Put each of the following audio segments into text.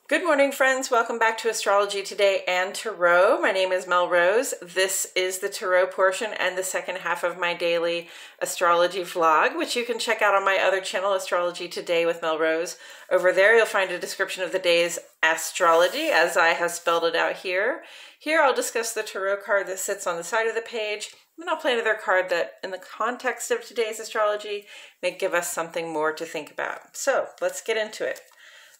Good morning, friends. Welcome back to Astrology Today and Tarot. My name is Mel Rose. This is the Tarot portion and the second half of my daily astrology vlog, which you can check out on my other channel, Astrology Today with Mel Rose. Over there, you'll find a description of the day's astrology as I have spelled it out here. Here, I'll discuss the tarot card that sits on the side of the page. Then I'll play another card that, in the context of today's astrology, may give us something more to think about. So, let's get into it.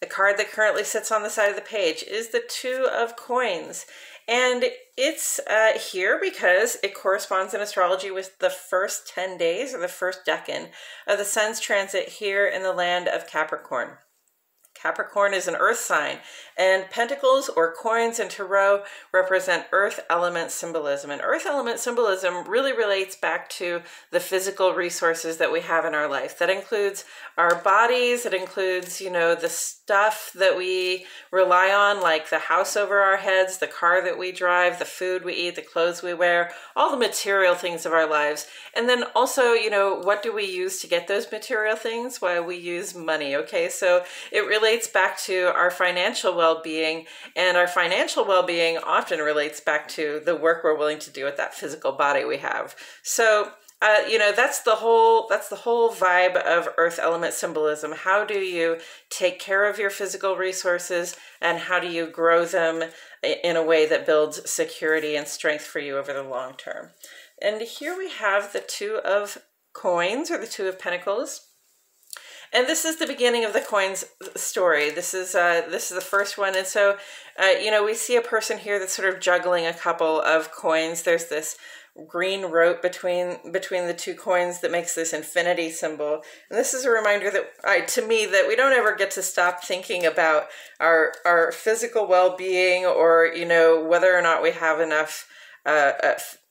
The card that currently sits on the side of the page is the Two of Coins. And it's here because it corresponds in astrology with the first 10 days or the first decan of the sun's transit here in the land of Capricorn. Capricorn is an earth sign, and pentacles or coins in tarot represent earth element symbolism. And earth element symbolism really relates back to the physical resources that we have in our life. That includes our bodies, it includes, the stuff that we rely on, like the house over our heads, the car that we drive, the food we eat, the clothes we wear, all the material things of our lives. And then also, what do we use to get those material things? Well, we use money, okay? So it relates back to our financial well-being, and our financial well-being often relates back to the work we're willing to do with that physical body we have. So that's the whole vibe of earth element symbolism. How do you take care of your physical resources, and how do you grow them in a way that builds security and strength for you over the long term? And here we have the Two of Coins, or the Two of Pentacles. And this is the beginning of the coins story. This is the first one. And so, we see a person here that's sort of juggling a couple of coins. There's this green rope between the two coins that makes this infinity symbol. And this is a reminder that, to me, that we don't ever get to stop thinking about our physical well-being, or, whether or not we have enough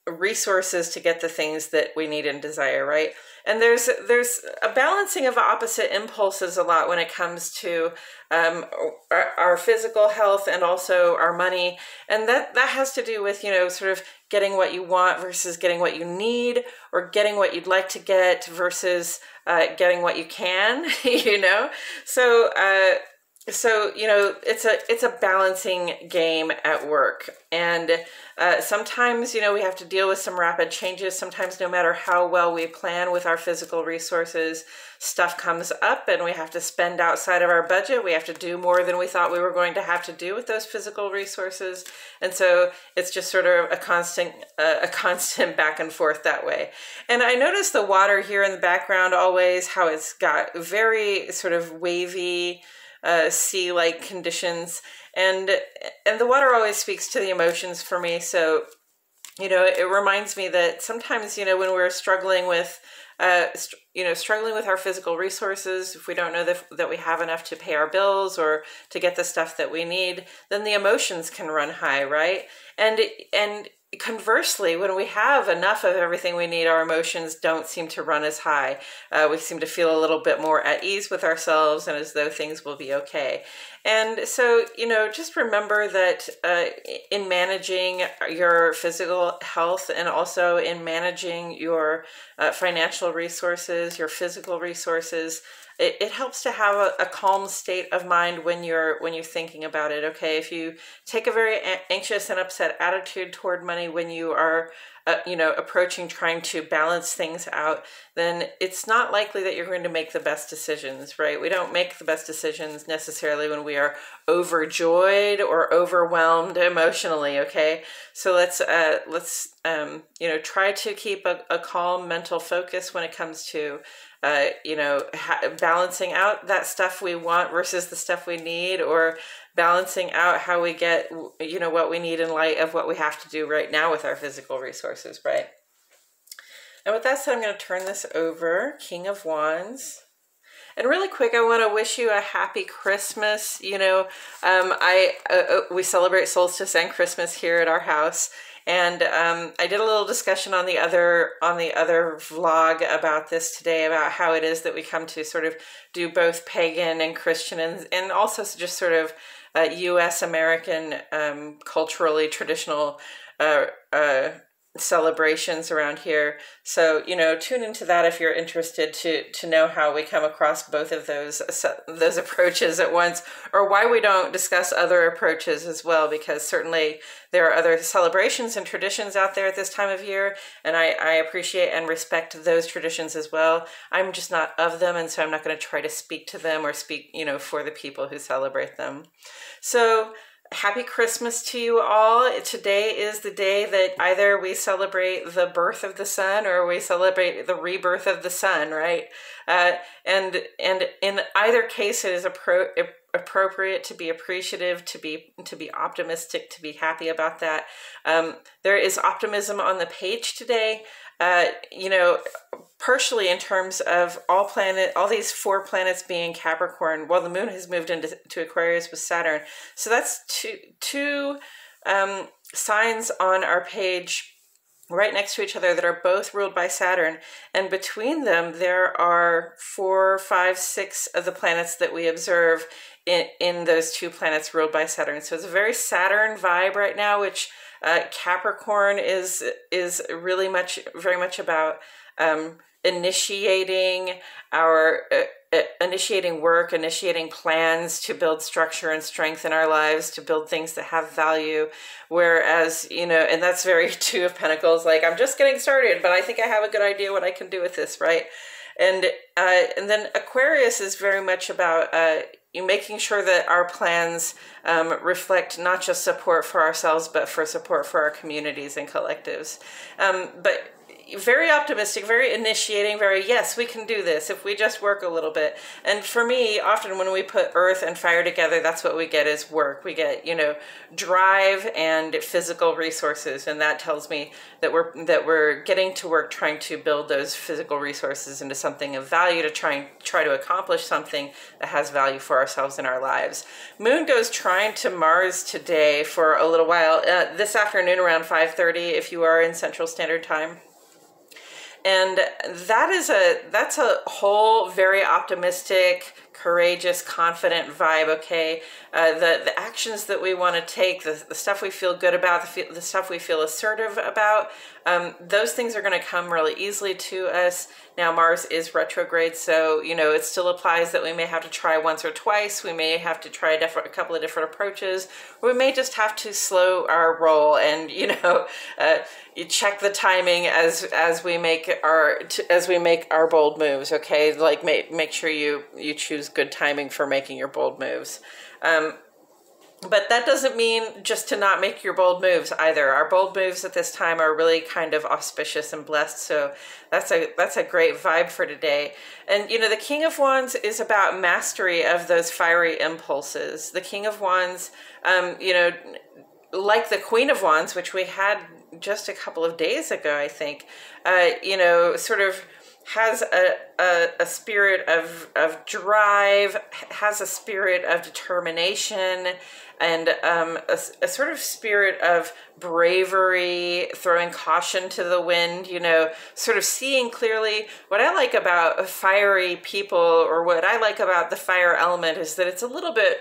resources to get the things that we need and desire, right? And there's a balancing of opposite impulses a lot when it comes to our physical health and also our money. And that has to do with, sort of getting what you want versus getting what you need, or getting what you'd like to get versus getting what you can, So, it's a balancing game at work. And sometimes, we have to deal with some rapid changes. Sometimes, no matter how well we plan with our physical resources, stuff comes up and we have to spend outside of our budget. We have to do more than we thought we were going to have to do with those physical resources. And so it's just sort of a constant back and forth that way. And I notice the water here in the background always, how it's got very sort of wavy, sea-like conditions, and the water always speaks to the emotions for me. So, it reminds me that sometimes, when we're struggling with our physical resources, if we don't know that we have enough to pay our bills or to get the stuff that we need, then the emotions can run high, right? And conversely, when we have enough of everything we need, our emotions don't seem to run as high. We seem to feel a little bit more at ease with ourselves and as though things will be okay. And so, just remember that in managing your physical health, and also in managing your financial resources, your physical resources, it helps to have a calm state of mind when you're thinking about it. Okay, if you take a very anxious and upset attitude toward money when you are approaching trying to balance things out, then it's not likely that you're going to make the best decisions, right? We don't make the best decisions necessarily when we are overjoyed or overwhelmed emotionally. Okay, so let's try to keep a calm mental focus when it comes to balancing out that stuff we want versus the stuff we need, or balancing out how we get, what we need in light of what we have to do right now with our physical resources, right? And with that said, I'm going to turn this over, King of Wands. And really quick, I want to wish you a happy Christmas. We celebrate solstice and Christmas here at our house. And I did a little discussion on the other vlog about this today, about how it is that we come to sort of do both pagan and Christian, and also just sort of U.S. American culturally traditional celebrations around here. So, tune into that if you're interested to know how we come across both of those approaches at once, or why we don't discuss other approaches as well, because certainly there are other celebrations and traditions out there at this time of year, and I appreciate and respect those traditions as well. I'm just not of them, and so I'm not going to try to speak to them or speak, for the people who celebrate them. So happy Christmas to you all. Today is the day that either we celebrate the birth of the sun or we celebrate the rebirth of the sun, right? And in either case, it is appropriate to be appreciative, to be optimistic, to be happy about that. There is optimism on the page today. Partially in terms of all these 4 planets being Capricorn, while the moon has moved into Aquarius with Saturn. So that's two signs on our page right next to each other that are both ruled by Saturn. And between them, there are 4, 5, 6 of the planets that we observe in those 2 planets ruled by Saturn. So it's a very Saturn vibe right now, which Capricorn is really very much about initiating work, initiating plans to build structure and strength in our lives, to build things that have value. Whereas, and that's very 2 of Pentacles, like, I'm just getting started, but I think I have a good idea what I can do with this, right? And then Aquarius is very much about making sure that our plans reflect not just support for ourselves, but for support for our communities and collectives. But very optimistic, very initiating, very, yes, we can do this if we just work a little bit. And for me, often when we put earth and fire together, that's what we get is work. We get, drive and physical resources. And that tells me that we're getting to work trying to build those physical resources into something of value, to try to accomplish something that has value for ourselves in our lives. Moon goes trine to Mars today for a little while, this afternoon around 5:30 if you are in Central Standard Time. And that's a whole very optimistic, courageous, confident vibe, okay? The actions that we want to take, the stuff we feel good about, the stuff we feel assertive about, those things are going to come really easily to us. Now, Mars is retrograde, so, it still applies that we may have to try once or twice. We may have to try a couple of different approaches. We may just have to slow our roll and, you check the timing as we make our bold moves, okay? Like, make sure you choose good timing for making your bold moves. But that doesn't mean just to not make your bold moves either. Our bold moves at this time are really kind of auspicious and blessed. So that's a great vibe for today. And, the King of Wands is about mastery of those fiery impulses. The King of Wands, like the Queen of Wands, which we had just a couple of days ago, I think, sort of has a spirit of drive, has a spirit of determination, and a sort of spirit of bravery, throwing caution to the wind, sort of seeing clearly. What I like about fiery people, or what I like about the fire element, is that it's a little bit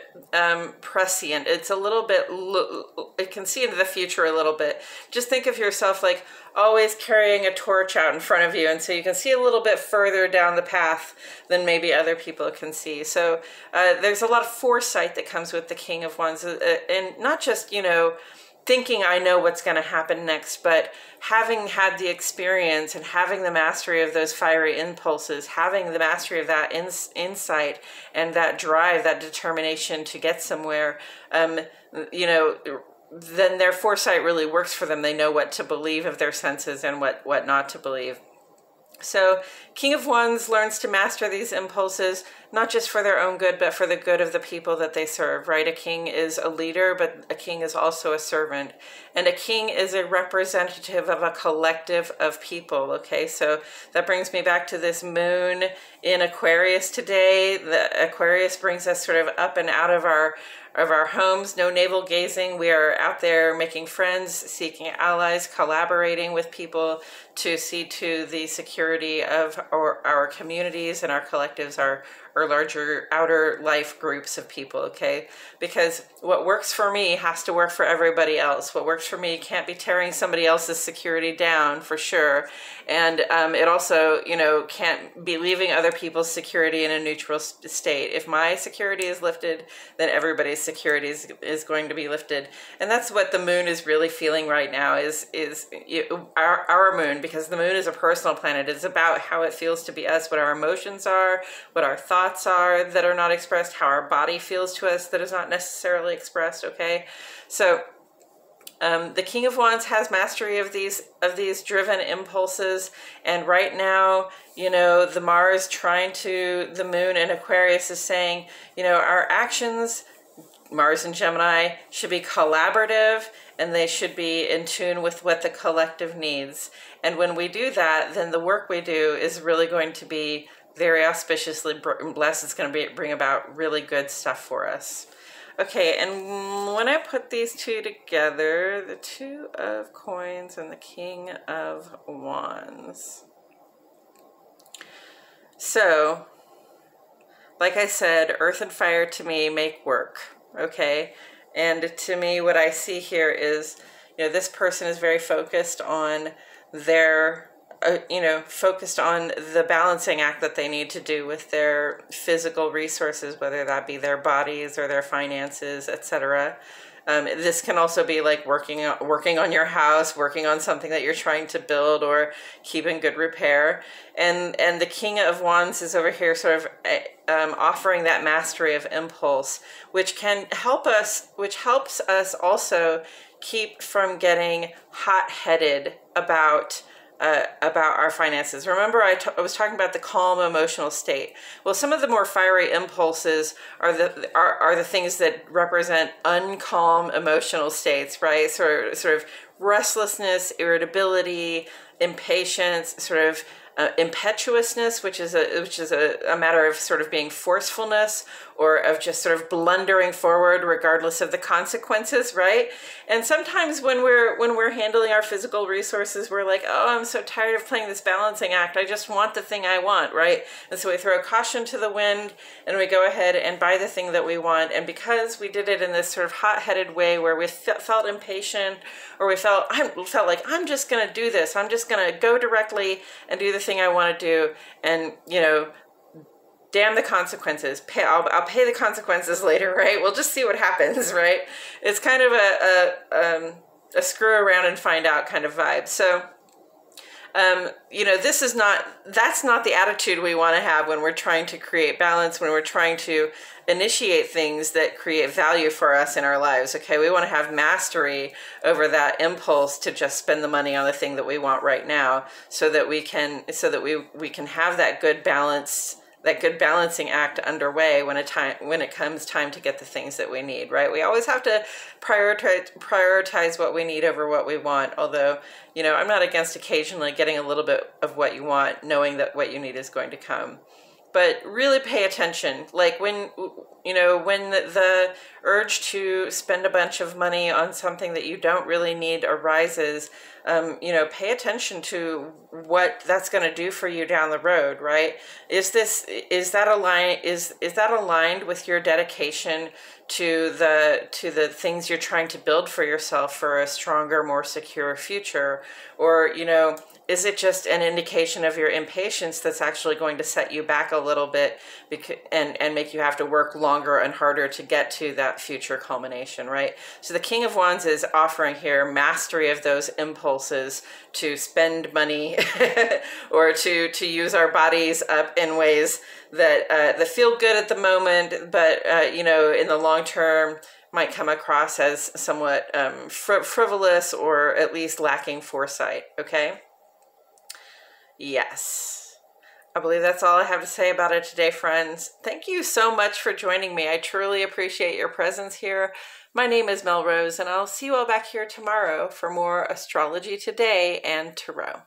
prescient. It's a little bit, it can see into the future a little bit. Just think of yourself like always carrying a torch out in front of you, and so you can see a little bit further down the path than maybe other people can see. So there's a lot of foresight that comes with the King of Wands, and not just, thinking I know what's going to happen next, but having had the experience and having the mastery of those fiery impulses, having the mastery of that insight and that drive, that determination to get somewhere, then their foresight really works for them. They know what to believe of their senses and what not to believe. So King of Wands learns to master these impulses, not just for their own good, but for the good of the people that they serve, right? A king is a leader, but a king is also a servant. And a king is a representative of a collective of people, okay? So that brings me back to this moon in Aquarius today. The Aquarius brings us sort of up and out of our homes, no navel gazing. We are out there making friends, seeking allies, collaborating with people to see to the security of our communities and our collectives, our larger outer life groups of people, okay? Because what works for me has to work for everybody else. What works for me can't be tearing somebody else's security down, for sure. And it also, you know, can't be leaving other people's security in a neutral state. If my security is lifted, then everybody's security is going to be lifted. And that's what the moon is really feeling right now, is our moon, because the moon is a personal planet. It's about how it feels to be us, what our emotions are, what our thoughts are that are not expressed, how our body feels to us that is not necessarily expressed, okay? So the King of Wands has mastery of these driven impulses, and right now, you know, the Mars trine to the moon in Aquarius is saying, you know, our actions, Mars and Gemini, should be collaborative, and they should be in tune with what the collective needs. And when we do that, then the work we do is really going to be very auspiciously blessed. It's going to bring about really good stuff for us. Okay, and when I put these two together, the Two of Coins and the King of Wands. So, like I said, earth and fire to me make work, okay? And to me, what I see here is, you know, this person is very focused on their, you know, focused on the balancing act that they need to do with their physical resources, whether that be their bodies or their finances, etc. This can also be like working on your house, working on something that you're trying to build or keep in good repair. And the King of Wands is over here sort of offering that mastery of impulse, which can help us, which helps us also keep from getting hot-headed about our finances. Remember, I was talking about the calm emotional state. Well, some of the more fiery impulses are the things that represent uncalm emotional states, right? Sort of restlessness, irritability, impatience, sort of impetuousness, which is a matter of sort of being forcefulness or of just sort of blundering forward regardless of the consequences, right? And sometimes when we're handling our physical resources, we're like, oh, I'm so tired of playing this balancing act. I just want the thing I want, right? And so we throw caution to the wind and we go ahead and buy the thing that we want. And because we did it in this sort of hot-headed way where we felt impatient, or we felt like, I'm just going to do this. I'm just going to go directly and do the thing I want to do. And, you know, damn the consequences. I'll pay the consequences later, right? We'll just see what happens, right? It's kind of a screw around and find out kind of vibe. So, you know, that's not the attitude we want to have when we're trying to create balance, when we're trying to initiate things that create value for us in our lives, okay? We want to have mastery over that impulse to just spend the money on the thing that we want right now, so that we can have that good balance, that good balancing act underway when it comes time to get the things that we need, right? We always have to prioritize what we need over what we want. Although, you know, I'm not against occasionally getting a little bit of what you want, knowing that what you need is going to come. But really pay attention. Like when the urge to spend a bunch of money on something that you don't really need arises, you know, pay attention to what that's going to do for you down the road, right? Is that aligned with your dedication to the things you're trying to build for yourself for a stronger, more secure future? Or, you know, is it just an indication of your impatience that's actually going to set you back a little bit and make you have to work longer and harder to get to that future culmination, right? So the King of Wands is offering here mastery of those impulses to spend money or to use our bodies up in ways that feel good at the moment, but you know, in the long term might come across as somewhat frivolous or at least lacking foresight, okay? Yes. I believe that's all I have to say about it today, friends. Thank you so much for joining me. I truly appreciate your presence here. My name is Mel Rose, and I'll see you all back here tomorrow for more Astrology Today and Tarot.